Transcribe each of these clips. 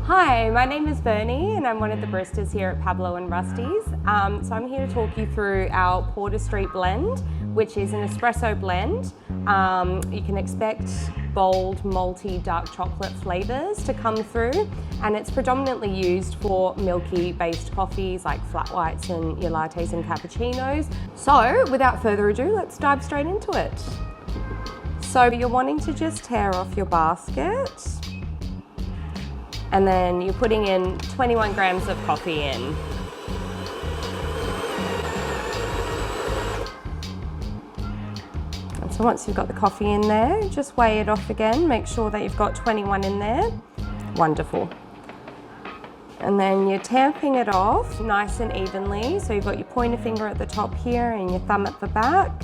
Hi, my name is Bernie and I'm one of the baristas here at Pablo and Rusty's. So I'm here to talk you through our Porter Street blend, which is an espresso blend. You can expect bold, malty, dark chocolate flavours to come through, and it's predominantly used for milky-based coffees like flat whites and your lattes and cappuccinos. So without further ado, let's dive straight into it. So you're wanting to just tear off your basket, and then you're putting in 21 grams of coffee in. And so once you've got the coffee in there, just weigh it off again. Make sure that you've got 21 in there. Wonderful. And then you're tamping it off nice and evenly. So you've got your pointer finger at the top here and your thumb at the back.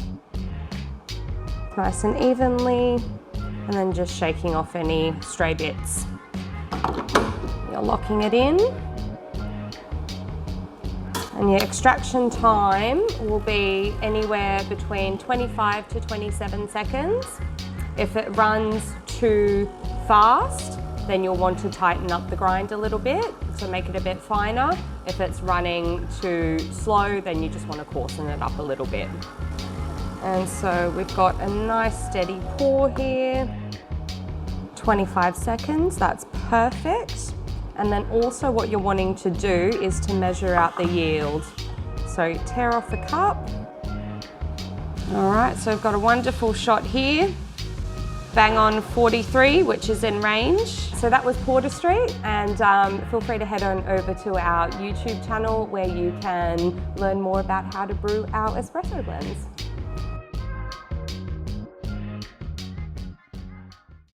Nice and evenly. And then just shaking off any stray bits. You're locking it in, and your extraction time will be anywhere between 25 to 27 seconds. If it runs too fast, then you'll want to tighten up the grind a little bit, so make it a bit finer. If it's running too slow, then you just want to coarsen it up a little bit. And so we've got a nice steady pour here. 25 seconds, that's perfect. And then also what you're wanting to do is to measure out the yield. So tear off the cup. All right, so I've got a wonderful shot here. Bang on 43, which is in range. So that was Porter Street, and feel free to head on over to our YouTube channel where you can learn more about how to brew our espresso blends.